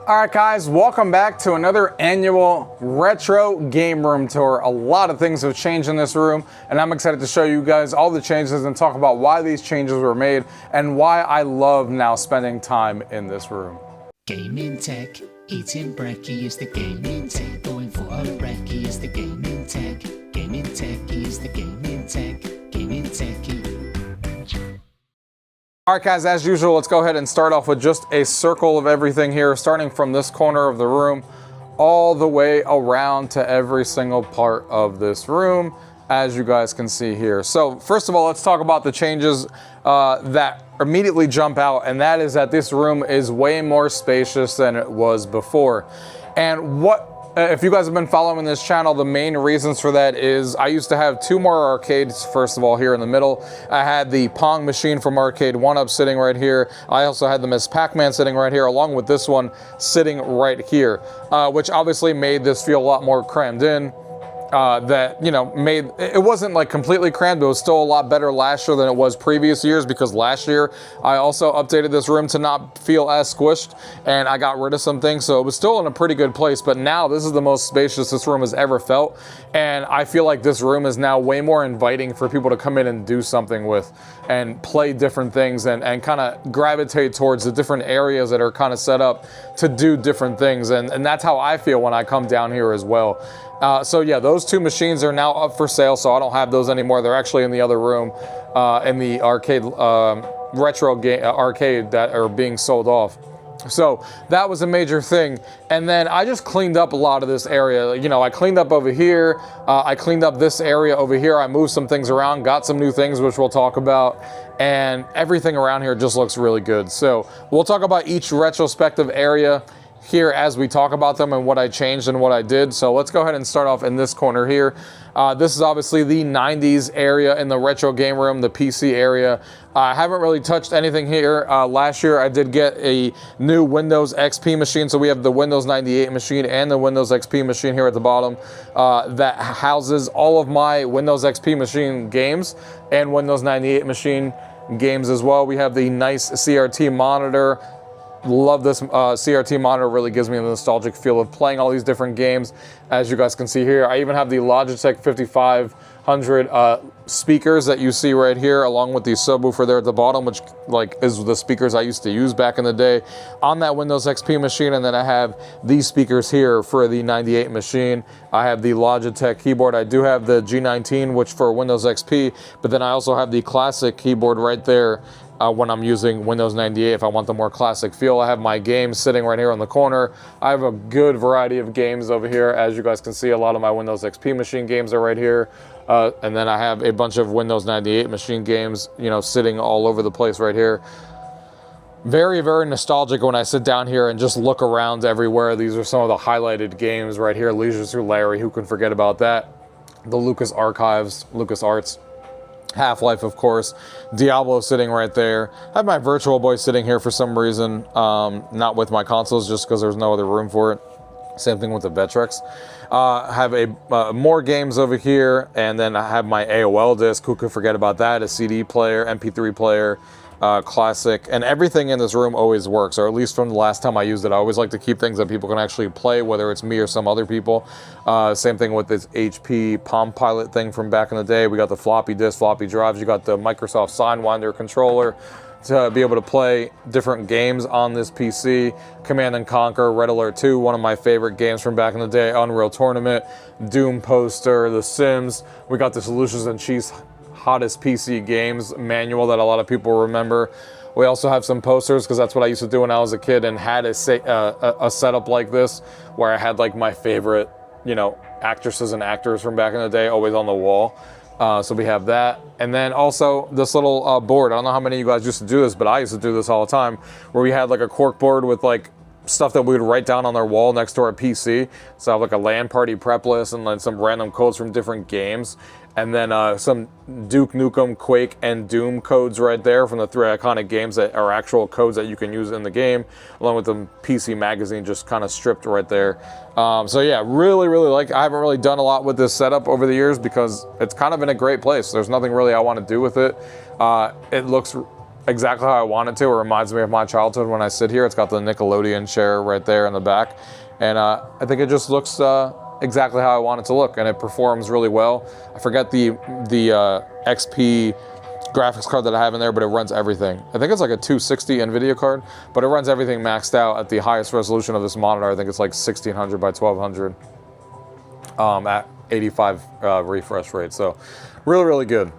All right, guys, welcome back to another annual retro game room tour. A lot of things have changed in this room, and I'm excited to show you guys all the changes and talk about why these changes were made and why I love now spending time in this room. Gaming tech, eating brekkie is the gaming tech. Going for a brekkie is the gaming tech. Gaming techie is the gaming tech. Gaming techie. All right, guys, as usual, let's go ahead and start off with just a circle of everything here, starting from this corner of the room all the way around to every single part of this room, as you guys can see here. So first of all, let's talk about the changes that immediately jump out, and that is that this room is way more spacious than it was before. And if you guys have been following this channel, the main reasons for that is I used to have two more arcades, first of all, here in the middle. I had the Pong machine from Arcade 1-Up sitting right here. I also had the Miss Pac-Man sitting right here, along with this one sitting right here, which obviously made this feel a lot more crammed in. That, you know, made it wasn't like completely crammed, but it was still a lot better last year than it was previous years, because last year I also updated this room to not feel as squished, and I got rid of some things, so it was still in a pretty good place. But now this is the most spacious this room has ever felt, and I feel like this room is now way more inviting for people to come in and do something with and play different things and kind of gravitate towards the different areas that are kind of set up to do different things, and that's how I feel when I come down here as well. So yeah, those two machines are now up for sale, so I don't have those anymore. They're actually in the other room, in the arcade, retro game arcade, that are being sold off. So that was a major thing. And then I just cleaned up a lot of this area. You know, I cleaned up over here. I cleaned up this area over here. I moved some things around, got some new things, which we'll talk about. And everything around here just looks really good. So we'll talk about each retrospective area here as we talk about them and what I changed and what I did. So let's go ahead and start off in this corner here. This is obviously the 90s area in the retro game room, the PC area. I haven't really touched anything here. Last year I did get a new Windows XP machine. So we have the Windows 98 machine and the Windows XP machine here at the bottom that houses all of my Windows XP machine games and Windows 98 machine games as well. We have the nice CRT monitor. Love this CRT monitor. Really gives me a nostalgic feel of playing all these different games, as you guys can see here. I even have the Logitech 5500 speakers that you see right here, along with the subwoofer there at the bottom, which is the speakers I used to use back in the day on that Windows XP machine. And then I have these speakers here for the 98 machine. I have the Logitech keyboard. I do have the G19, which for Windows XP, but then I also have the classic keyboard right there when I'm using Windows 98 if I want the more classic feel. I have my games sitting right here on the corner. I have a good variety of games over here. As you guys can see, a lot of my Windows XP machine games are right here. And then I have a bunch of Windows 98 machine games, you know, sitting all over the place right here. Very, very nostalgic when I sit down here and just look around everywhere. These are some of the highlighted games right here. Leisure Suit Larry, who can forget about that? The Lucas Archives, Lucas Arts. Half-Life, of course. Diablo sitting right there. I have my Virtual Boy sitting here for some reason, not with my consoles, just because there's no other room for it. Same thing with the Vectrex. I have more games over here, and then I have my AOL disc. Who could forget about that? A CD player, MP3 player, classic, and everything in this room always works, or at least from the last time I used it. I always like to keep things that people can actually play, whether it's me or some other people. Same thing with this HP Palm Pilot thing from back in the day. We got the floppy disk, floppy drives. You got the Microsoft Sidewinder controller to be able to play different games on this PC. Command & Conquer, Red Alert 2, one of my favorite games from back in the day. Unreal Tournament, Doom Poster, The Sims. We got the Solutions and Cheese Hottest PC Games manual that a lot of people remember. We also have some posters, because that's what I used to do when I was a kid, and had a setup like this where I had like my favorite, you know, actresses and actors from back in the day always on the wall. So we have that. And then also this little board. I don't know how many of you guys used to do this, but I used to do this all the time, where we had like a cork board with like stuff that we would write down on their wall next to our PC. So I have like a LAN party prep list and then some random codes from different games. And then some Duke Nukem, Quake, and Doom codes right there from the three iconic games that are actual codes that you can use in the game, along with the PC Magazine just kind of stripped right there. So yeah, really, really like. I haven't really done a lot with this setup over the years because it's kind of in a great place. There's nothing really I want to do with it. It looks exactly how I want it to. It reminds me of my childhood when I sit here. It's got the Nickelodeon chair right there in the back. And I think it just looks exactly how I want it to look, and it performs really well. I forget the XP graphics card that I have in there, but it runs everything. I think it's like a 260 NVIDIA card, but it runs everything maxed out at the highest resolution of this monitor. I think it's like 1600 by 1200 at 85 refresh rate. So really, really good.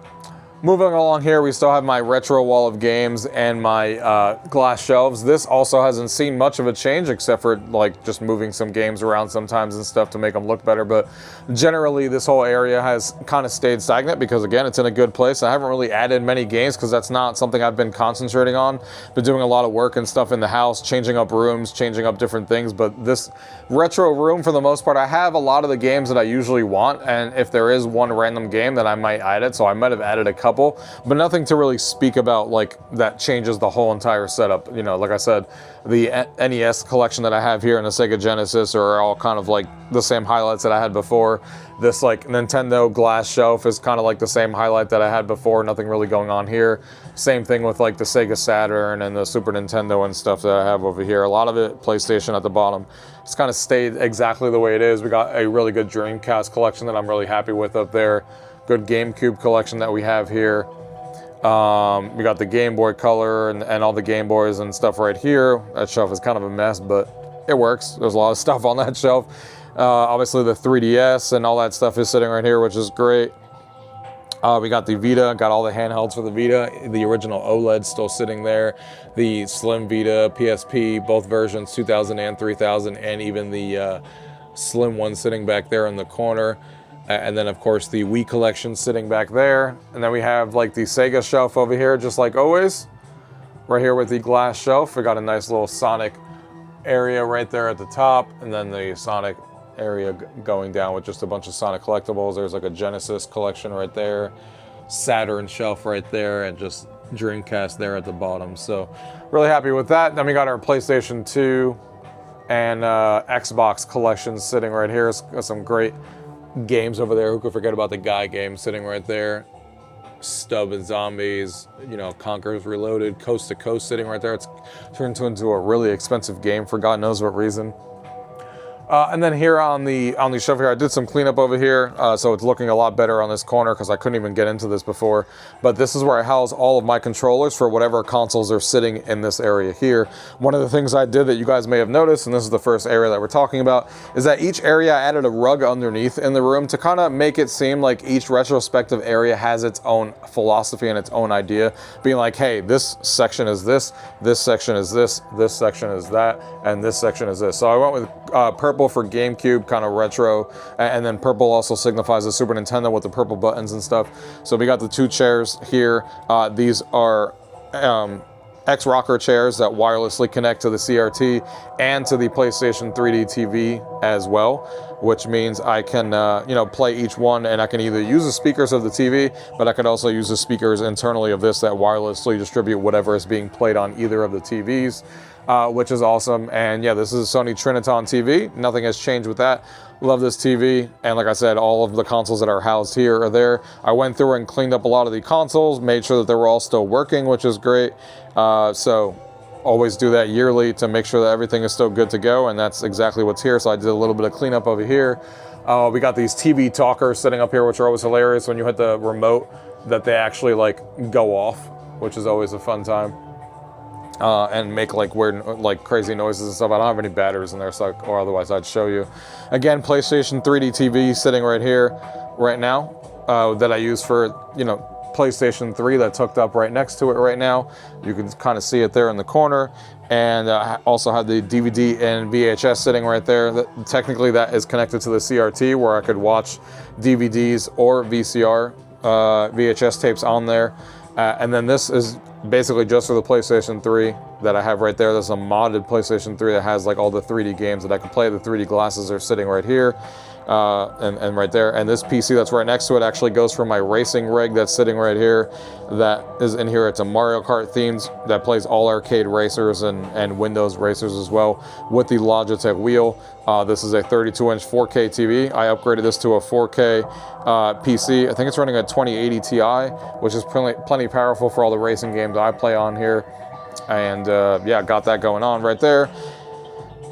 Moving along here, we still have my retro wall of games and my glass shelves. This also hasn't seen much of a change, except for like just moving some games around sometimes and stuff to make them look better. But generally, this whole area has kind of stayed stagnant because, again, it's in a good place. I haven't really added many games because that's not something I've been concentrating on. Been doing a lot of work and stuff in the house, changing up rooms, changing up different things. But this retro room, for the most part, I have a lot of the games that I usually want. And if there is one random game, then I might add it. So I might have added a couple, but nothing to really speak about like that changes the whole entire setup. You know, like I said, the NES collection that I have here and the Sega Genesis are all kind of like the same highlights that I had before. This like Nintendo glass shelf is kind of like the same highlight that I had before. Nothing really going on here. Same thing with like the Sega Saturn and the Super Nintendo and stuff that I have over here. A lot of it PlayStation at the bottom. It's kind of stayed exactly the way it is. We got a really good Dreamcast collection that I'm really happy with up there. Good GameCube collection that we have here. We got the Game Boy Color and all the Game Boys and stuff right here. That shelf is kind of a mess, but it works. There's a lot of stuff on that shelf. Obviously the 3DS and all that stuff is sitting right here, which is great. We got the Vita, got all the handhelds for the Vita. The original OLED still sitting there. The Slim Vita, PSP, both versions, 2000 and 3000, and even the Slim one sitting back there in the corner. And then, of course, the Wii collection sitting back there. And then we have, like, the Sega shelf over here, just like always. Right here with the glass shelf. We got a nice little Sonic area right there at the top. And then the Sonic area going down with just a bunch of Sonic collectibles. There's, like, a Genesis collection right there. Saturn shelf right there. And just Dreamcast there at the bottom. So, really happy with that. Then we got our PlayStation 2 and Xbox collections sitting right here. It's got some great games over there. Who could forget about the Guy game sitting right there? Stub and Zombies, you know, Conquerors Reloaded, Coast to Coast sitting right there. It's turned into a really expensive game for God knows what reason. And then here on the shelf here, I did some cleanup over here, so it's looking a lot better on this corner because I couldn't even get into this before. But this is where I house all of my controllers for whatever consoles are sitting in this area here. One of the things I did that you guys may have noticed, and this is the first area that we're talking about, is that each area I added a rug underneath in the room to kind of make it seem like each retrospective area has its own philosophy and its own idea, being like, hey, this section is this section is this section is that, and this section is this. So I went with purple for GameCube, kind of retro, and then purple also signifies the Super Nintendo with the purple buttons and stuff. So we got the two chairs here. These are X-Rocker chairs that wirelessly connect to the CRT and to the PlayStation 3D TV as well, which means I can you know, play each one, and I can either use the speakers of the TV, but I could also use the speakers internally of this that wirelessly distribute whatever is being played on either of the TVs. Which is awesome. And yeah, this is a Sony Triniton TV. Nothing has changed with that. Love this TV. And like I said, all of the consoles that are housed here are there. I went through and cleaned up a lot of the consoles, made sure that they were all still working, which is great. So always do that yearly to make sure that everything is still good to go. And that's exactly what's here. So I did a little bit of cleanup over here. We got these TV talkers sitting up here, which are always hilarious when you hit the remote, that they actually like go off, which is always a fun time. And make like weird, like crazy noises and stuff. I don't have any batteries in there, so or otherwise I'd show you. Again, PlayStation 3D TV sitting right here, right now, that I use for, you know, PlayStation 3 that's hooked up right next to it right now. You can kind of see it there in the corner. And I also have the DVD and VHS sitting right there. Technically that is connected to the CRT where I could watch DVDs or VCR, VHS tapes on there. And then this is basically just for the PlayStation 3 that I have right there. There's a modded PlayStation 3 that has like all the 3D games that I can play. The 3D glasses are sitting right here. and right there. And this PC that's right next to it actually goes for my racing rig that's sitting right here. That is in here. It's a Mario Kart themed that plays all arcade racers and Windows racers as well with the Logitech wheel. This is a 32-inch 4K TV. I upgraded this to a 4K PC. I think it's running a 2080 Ti, which is plenty powerful for all the racing games I play on here. And yeah, got that going on right there.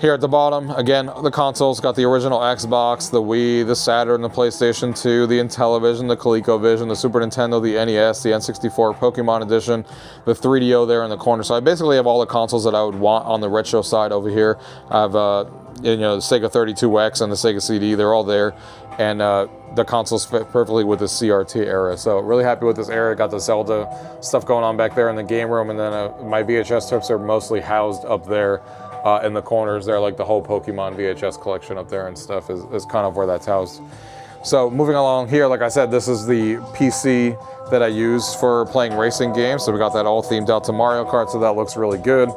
Here at the bottom, again, the consoles got the original Xbox, the Wii, the Saturn, the PlayStation 2, the Intellivision, the ColecoVision, the Super Nintendo, the NES, the N64, Pokemon Edition, the 3DO there in the corner. So I basically have all the consoles that I would want on the retro side over here. I have, you know, the Sega 32X and the Sega CD, they're all there. And the consoles fit perfectly with the CRT era. So really happy with this area. Got the Zelda stuff going on back there in the game room, and then my VHS tapes are mostly housed up there. In the corners there, like the whole Pokemon VHS collection up there and stuff is kind of where that's housed. So moving along here, like I said, this is the PC that I use for playing racing games. So we got that all themed out to Mario Kart, so that looks really good.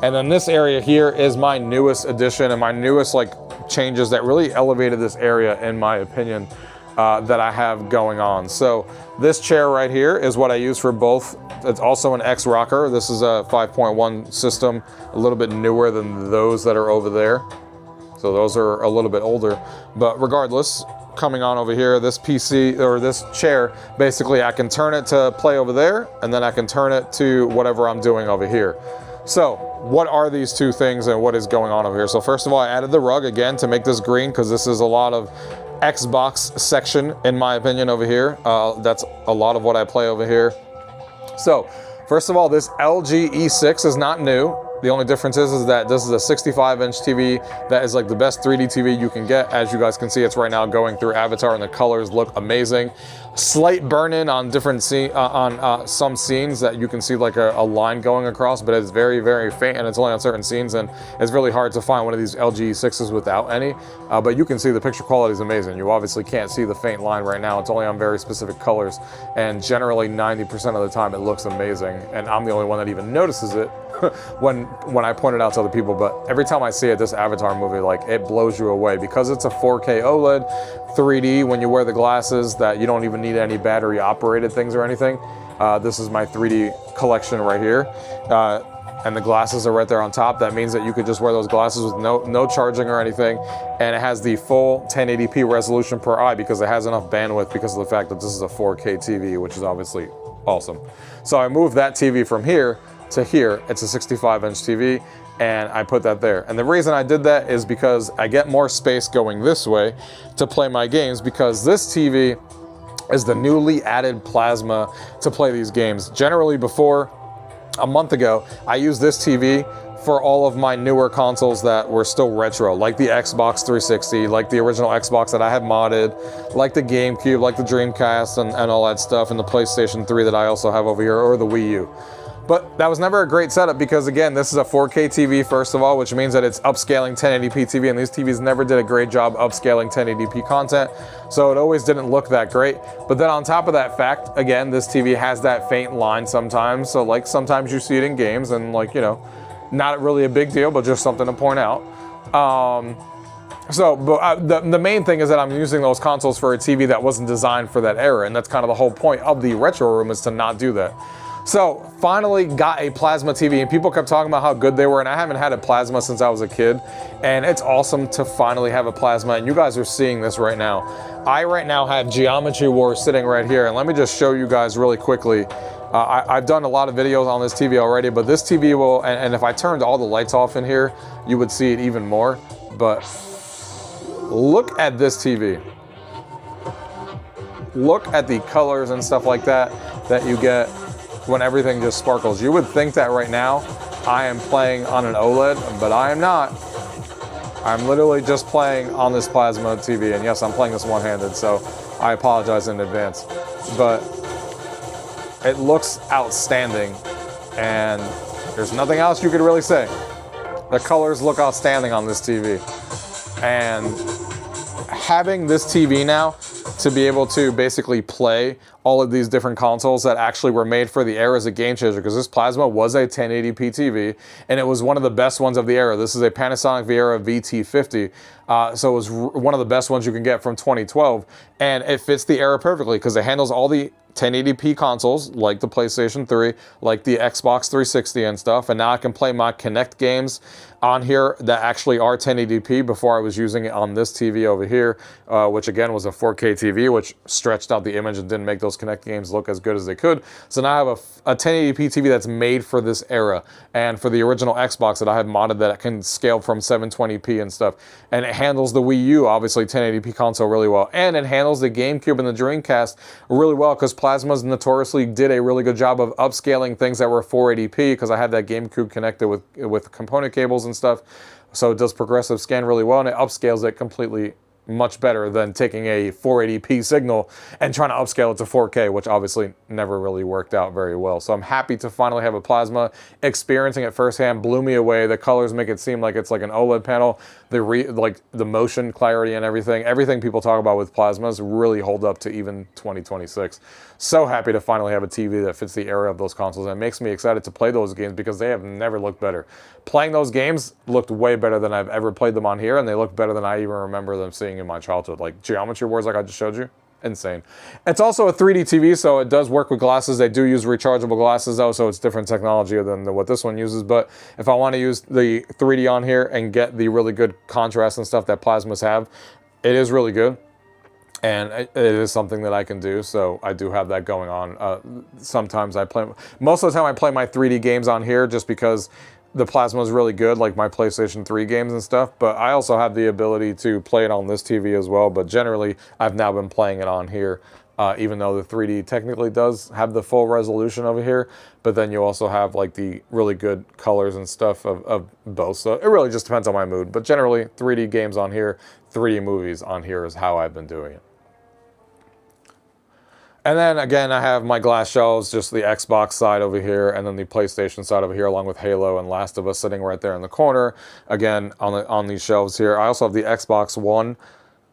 And then this area here is my newest addition and my newest like changes that really elevated this area in my opinion that I have going on. So this chair right here is what I use for both. It's also an X rocker. This is a 5.1 system, a little bit newer than those that are over there. So those are a little bit older, but regardless, coming on over here, this PC or this chair, basically I can turn it to play over there and then I can turn it to whatever I'm doing over here. So what are these two things and what is going on over here? So first of all, I added the rug again to make this green because this is a lot of Xbox section in my opinion over here. That's a lot of what I play over here. So first of all, this LG E6 is not new. The only difference is that this is a 65-inch TV that is like the best 3D TV you can get. As you guys can see, it's right now going through Avatar and the colors look amazing. Slight burn-in on different some scenes that you can see like a line going across, but it's very, very faint and it's only on certain scenes, and it's really hard to find one of these LG E6s without any. But you can see the picture quality is amazing. You obviously can't see the faint line right now. It's only on very specific colors, and generally 90% of the time it looks amazing, and I'm the only one that even notices it when I point it out to other people. But every time I see it, this Avatar movie, like, it blows you away because it's a 4K OLED 3D when you wear the glasses that you don't even need any battery operated things or anything. This is my 3D collection right here. And the glasses are right there on top. That means that you could just wear those glasses with no charging or anything. And it has the full 1080p resolution per eye because it has enough bandwidth because of the fact that this is a 4K TV, which is obviously awesome. So I moved that TV from here to here. It's a 65-inch TV, and I put that there. And the reason I did that is because I get more space going this way to play my games, because this TV is the newly added plasma to play these games. Generally before, a month ago, I used this TV for all of my newer consoles that were still retro, like the Xbox 360, like the original Xbox that I have modded, like the GameCube, like the Dreamcast and all that stuff, and the PlayStation 3 that I also have over here, or the Wii U. But that was never a great setup because, again, this is a 4K TV, first of all, which means that it's upscaling 1080p TV, and these TVs never did a great job upscaling 1080p content, so it always didn't look that great. But then on top of that fact, again, this TV has that faint line sometimes, so like sometimes you see it in games and, like, you know, not really a big deal, but just something to point out. The main thing is that I'm using those consoles for a TV that wasn't designed for that era, and that's kind of the whole point of the retro room, is to not do that. So finally got a plasma TV, and people kept talking about how good they were, and I haven't had a plasma since I was a kid, and it's awesome to finally have a plasma, and you guys are seeing this right now. I right now have Geometry Wars sitting right here, and let me just show you guys really quickly. I've done a lot of videos on this TV already, but this TV will, and if I turned all the lights off in here, you would see it even more. But look at this TV. Look at the colors and stuff like that you get when everything just sparkles. You would think that right now I am playing on an OLED, but I am not. I'm literally just playing on this plasma TV, and yes, I'm playing this one-handed, so I apologize in advance. But it looks outstanding, and there's nothing else you could really say. The colors look outstanding on this TV. And having this TV now to be able to basically play all of these different consoles that actually were made for the era as a game changer, because this plasma was a 1080p TV, and it was one of the best ones of the era. This is a Panasonic Viera VT50, so it was one of the best ones you can get from 2012, and it fits the era perfectly because it handles all the 1080p consoles like the PlayStation 3, like the Xbox 360 and stuff, and now I can play my Kinect games on here that actually are 1080p. Before I was using it on this TV over here, which again was a 4K TV, which stretched out the image and didn't make those Kinect games look as good as they could. So now I have a 1080p TV that's made for this era, and for the original Xbox that I have modded that can scale from 720p and stuff, and it handles the Wii U, obviously 1080p console really well, and it handles the GameCube and the Dreamcast really well, because Plasmas notoriously did a really good job of upscaling things that were 480p, because I had that GameCube connected with component cables and stuff. So it does progressive scan really well, and it upscales it completely much better than taking a 480p signal and trying to upscale it to 4K, which obviously never really worked out very well. So I'm happy to finally have a plasma. Experiencing it firsthand blew me away. The colors make it seem like it's like an OLED panel. Like the motion clarity and everything people talk about with plasmas really hold up to even 2026. So happy to finally have a TV that fits the era of those consoles, and it makes me excited to play those games because they have never looked better. Playing those games looked way better than I've ever played them on here, and they look better than I even remember them seeing in my childhood. Like Geometry Wars, like I just showed you. Insane. It's also a 3D TV, so it does work with glasses. They do use rechargeable glasses though, so it's different technology than what this one uses. But if I want to use the 3D on here and get the really good contrast and stuff that plasmas have, it is really good. And it is something that I can do, so I do have that going on. Sometimes most of the time I play my 3D games on here just because the plasma is really good, like my PlayStation 3 games and stuff, but I also have the ability to play it on this TV as well. But generally, I've now been playing it on here, even though the 3D technically does have the full resolution over here, but then you also have like the really good colors and stuff of both. So it really just depends on my mood, but generally 3D games on here, 3D movies on here is how I've been doing it. And then again, I have my glass shelves, just the Xbox side over here, and then the PlayStation side over here, along with Halo and Last of Us sitting right there in the corner. Again, on these shelves here. I also have the Xbox One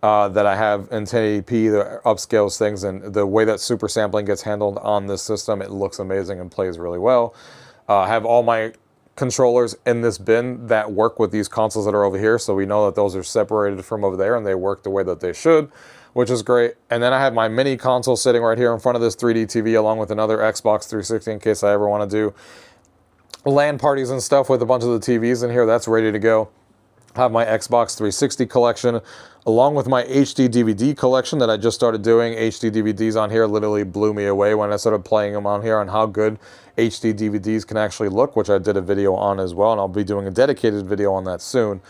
that I have in 1080p that upscales things, and the way that super sampling gets handled on this system, it looks amazing and plays really well. I have all my controllers in this bin that work with these consoles that are over here, so we know that those are separated from over there and they work the way that they should, which is great. And then I have my mini console sitting right here in front of this 3D TV, along with another Xbox 360 in case I ever want to do LAN parties and stuff with a bunch of the TVs in here. That's ready to go. I have my Xbox 360 collection, along with my HD DVD collection that I just started doing. HD DVDs on here literally blew me away when I started playing them on here, on how good HD DVDs can actually look, which I did a video on as well, and I'll be doing a dedicated video on that soon.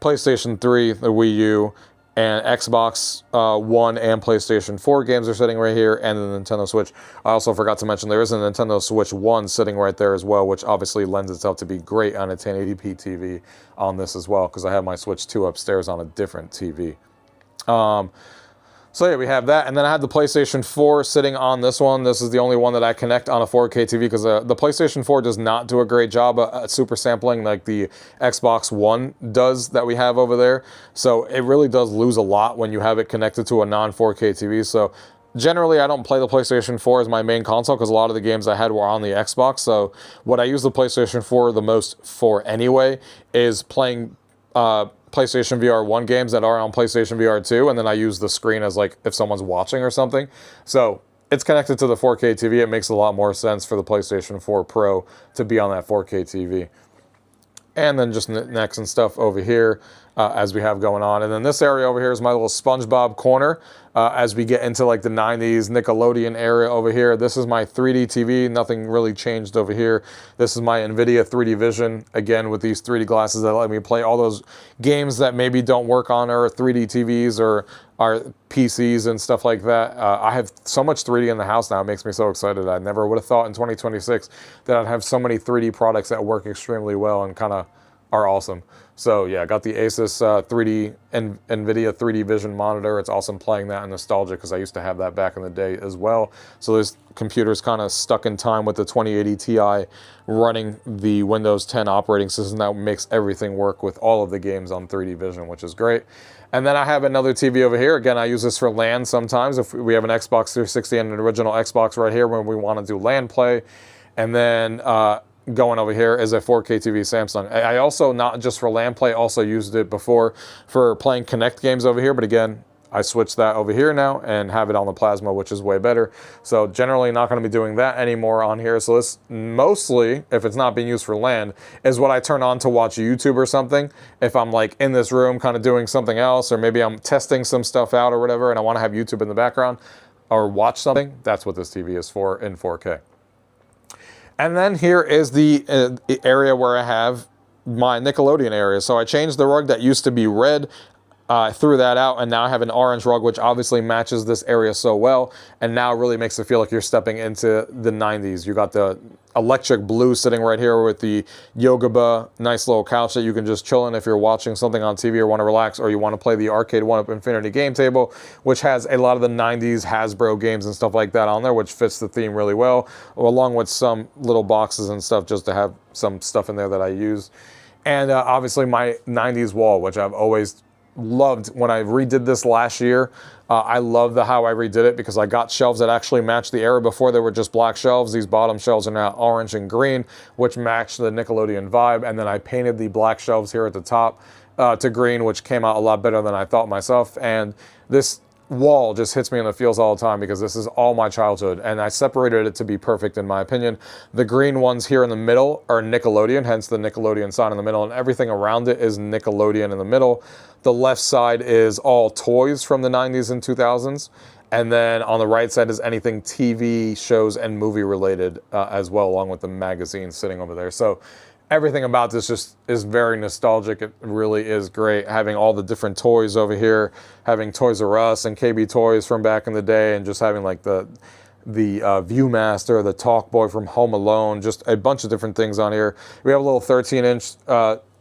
PlayStation 3, the Wii U, and Xbox One and PlayStation 4 games are sitting right here, and the Nintendo Switch. I also forgot to mention there is a Nintendo Switch 1 sitting right there as well, which obviously lends itself to be great on a 1080p TV on this as well, because I have my Switch 2 upstairs on a different TV. So yeah, we have that, and then I have the PlayStation 4 sitting on this one. This is the only one that I connect on a 4K TV, because the PlayStation 4 does not do a great job at super sampling like the Xbox One does that we have over there. So it really does lose a lot when you have it connected to a non-4K TV. So generally, I don't play the PlayStation 4 as my main console, because a lot of the games I had were on the Xbox. So what I use the PlayStation 4 the most for anyway is playing PlayStation VR 1 games that are on PlayStation VR 2, and then I use the screen as like if someone's watching or something. So it's connected to the 4K TV. It makes a lot more sense for the PlayStation 4 Pro to be on that 4K TV. And then just necks and stuff over here as we have going on. And then this area over here is my little SpongeBob corner. As we get into like the 90s Nickelodeon area over here, this is my 3D TV. Nothing really changed over here. This is my NVIDIA 3D Vision, again with these 3D glasses that let me play all those games that maybe don't work on our 3D TVs or our PCs and stuff like that. I have so much 3D in the house now. It makes me so excited. I never would have thought in 2026 that I'd have so many 3D products that work extremely well and kind of are awesome. So yeah, I got the Asus 3D and NVIDIA 3D Vision monitor. It's awesome playing that in nostalgia because I used to have that back in the day as well. So this computer's kind of stuck in time with the 2080 Ti running the Windows 10 operating system that makes everything work with all of the games on 3D Vision, which is great. And then I have another TV over here. Again, I use this for LAN sometimes. If we have an Xbox 360 and an original Xbox right here when we want to do LAN play. And then going over here is a 4K TV Samsung. I also, not just for LAN play, also used it before for playing Kinect games over here. But again, I switched that over here now and have it on the Plasma, which is way better. So generally not going to be doing that anymore on here. So this mostly, if it's not being used for LAN, is what I turn on to watch YouTube or something. If I'm like in this room kind of doing something else, or maybe I'm testing some stuff out or whatever, and I want to have YouTube in the background or watch something, that's what this TV is for in 4K. And then here is the area where I have my Nickelodeon area. So I changed the rug that used to be red. Threw that out, and now I have an orange rug, which obviously matches this area so well, and now really makes it feel like you're stepping into the 90s. You got the electric blue sitting right here with the Yoga, nice little couch that you can just chill in if you're watching something on TV or want to relax, or you want to play the arcade 1-Up Infinity game table, which has a lot of the 90s Hasbro games and stuff like that on there, which fits the theme really well, along with some little boxes and stuff just to have some stuff in there that I use. And obviously my 90s wall, which I've always loved when I redid this last year. I love how I redid it because I got shelves that actually matched the era. Before they were just black shelves. These bottom shelves are now orange and green, which match the Nickelodeon vibe. And then I painted the black shelves here at the top to green, which came out a lot better than I thought myself. And this wall just hits me in the feels all the time because this is all my childhood, and I separated it to be perfect in my opinion. The green ones here in the middle are Nickelodeon, hence the Nickelodeon sign in the middle, and everything around it is Nickelodeon in the middle. The left side is all toys from the 90s and 2000s, and then on the right side is anything TV shows and movie related as well, along with the magazines sitting over there. So everything about this just is very nostalgic. It really is great. Having all the different toys over here, having Toys R Us and KB Toys from back in the day, and just having like the Viewmaster, the Talk Boy from Home Alone, just a bunch of different things on here. We have a little 13-inch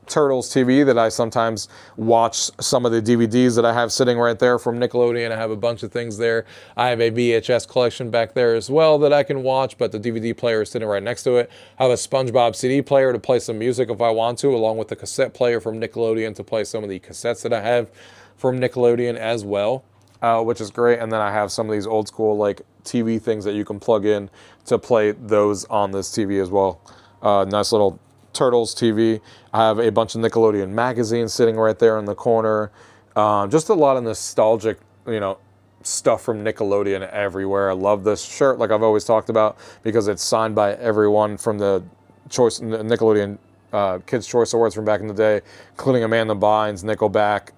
Turtles TV that I sometimes watch some of the DVDs that I have sitting right there from Nickelodeon. I have a bunch of things there. I have a VHS collection back there as well that I can watch, but the DVD player is sitting right next to it. I have a SpongeBob CD player to play some music if I want to, along with the cassette player from Nickelodeon to play some of the cassettes that I have from Nickelodeon as well, which is great. And then I have some of these old school like TV things that you can plug in to play those on this TV as well. Nice little Turtles TV. I have a bunch of Nickelodeon magazines sitting right there in the corner. Just a lot of nostalgic, stuff from Nickelodeon everywhere. I love this shirt, like I've always talked about, because it's signed by everyone from the Nickelodeon Kids' Choice Awards from back in the day, including Amanda Bynes, Nickelback,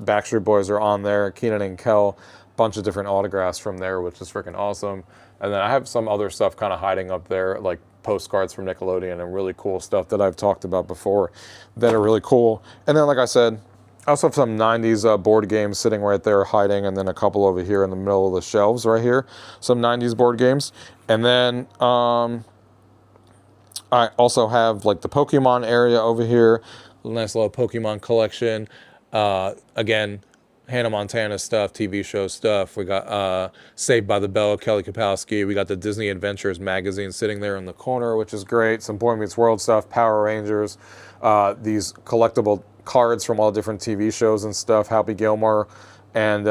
Backstreet Boys are on there, Keenan and Kel, bunch of different autographs from there, which is freaking awesome. And then I have some other stuff kind of hiding up there, like postcards from Nickelodeon and really cool stuff that I've talked about before that are really cool. And then, like I said, I also have some 90s board games sitting right there hiding, and then a couple over here in the middle of the shelves right here, some 90s board games. And then I also have like the Pokemon area over here, nice little Pokemon collection. Again, Hannah Montana stuff, TV show stuff. We got Saved by the Bell, Kelly Kapowski. We got the Disney Adventures magazine sitting there in the corner, which is great. Some Boy Meets World stuff, Power Rangers, these collectible cards from all different TV shows and stuff, Happy Gilmore, and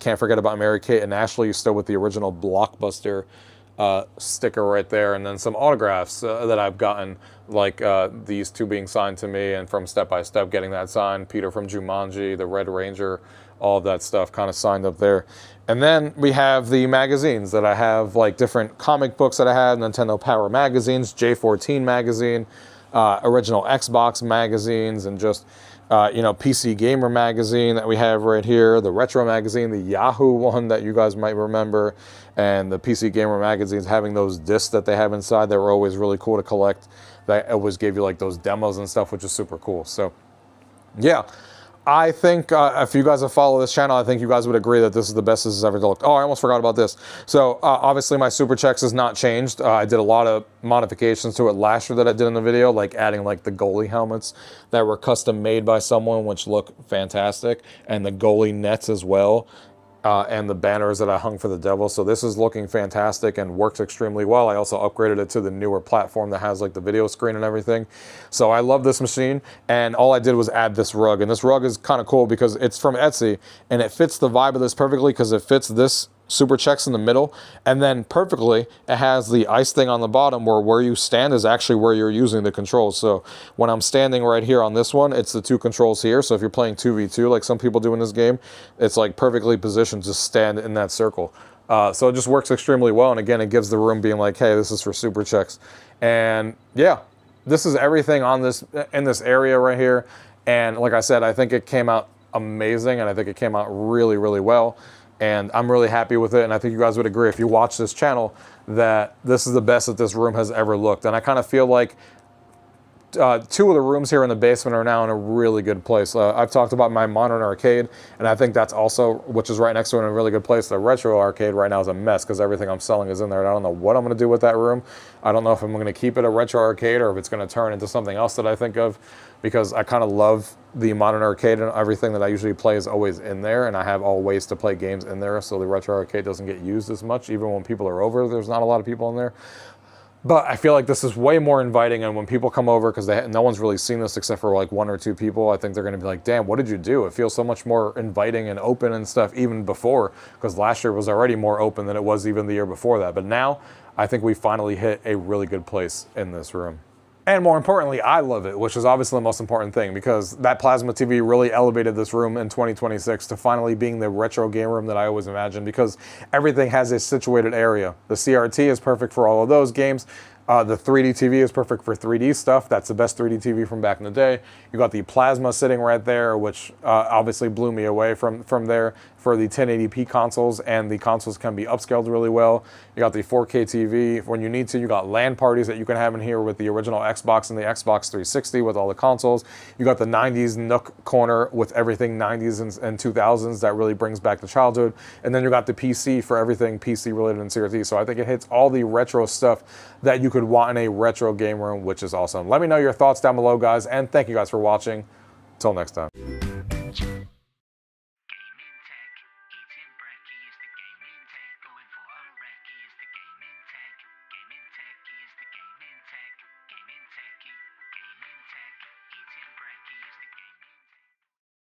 can't forget about Mary-Kate and Ashley, still with the original Blockbuster sticker right there, and then some autographs that I've gotten, like these two being signed to me, and from Step by Step getting that signed, Peter from Jumanji, the Red Ranger, all of that stuff kind of signed up there. And then we have the magazines that I have, like different comic books that I had, Nintendo Power magazines, J14 magazine, original Xbox magazines, and just PC Gamer magazine that we have right here, the Retro magazine, the Yahoo one that you guys might remember, and the PC Gamer magazines having those discs that they have inside that were always really cool to collect. That always gave you like those demos and stuff, which is super cool. So yeah, I think if you guys have followed this channel, I think you guys would agree that this is the best this has ever looked. Oh, I almost forgot about this. So obviously my Super Chexx has not changed. I did a lot of modifications to it last year that I did in the video, like adding like the goalie helmets that were custom made by someone, which look fantastic, and the goalie nets as well. And the banners that I hung for the devil. So this is looking fantastic and works extremely well. I also upgraded it to the newer platform that has like the video screen and everything. So I love this machine, and all I did was add this rug. And this rug is kind of cool because it's from Etsy and it fits the vibe of this perfectly because it fits this Super Chexx in the middle, and then perfectly it has the ice thing on the bottom where you stand is actually where you're using the controls. So when I'm standing right here on this one, it's the two controls here. So if you're playing 2v2 like some people do in this game, it's like perfectly positioned to stand in that circle. So it just works extremely well, and again, it gives the room being like, hey, this is for Super Chexx. And yeah, this is everything on this in this area right here. And like I said, I think it came out amazing, and I think it came out really, really well. And I'm really happy with it, and I think you guys would agree if you watch this channel that this is the best that this room has ever looked. And I kind of feel like two of the rooms here in the basement are now in a really good place. I've talked about my modern arcade, and I think that's also, which is right next to it, in a really good place. The retro arcade right now is a mess because everything I'm selling is in there, and I don't know what I'm going to do with that room. I don't know if I'm going to keep it a retro arcade or if it's going to turn into something else that I think of, because I kind of love the modern arcade, and everything that I usually play is always in there, and I have all ways to play games in there, so the retro arcade doesn't get used as much. Even when people are over, there's not a lot of people in there. But I feel like this is way more inviting, and when people come over, because no one's really seen this except for like 1 or 2 people, I think they're going to be like, damn, what did you do? It feels so much more inviting and open and stuff even before, because last year was already more open than it was even the year before that. But now I think we finally hit a really good place in this room. And more importantly, I love it, which is obviously the most important thing, because that plasma TV really elevated this room in 2026 to finally being the retro game room that I always imagined, because everything has a situated area. The CRT is perfect for all of those games. The 3D TV is perfect for 3D stuff. That's the best 3D TV from back in the day. You got the plasma sitting right there, which obviously blew me away from there for the 1080p consoles, and the consoles can be upscaled really well. You got the 4K TV when you need to. You got LAN parties that you can have in here with the original Xbox and the Xbox 360 with all the consoles. You got the 90s nook corner with everything 90s and 2000s that really brings back the childhood. And then you got the PC for everything PC related in CRT. So I think it hits all the retro stuff that you could want in a retro game room, which is awesome. Let me know your thoughts down below, guys, and thank you guys for watching. Till next time.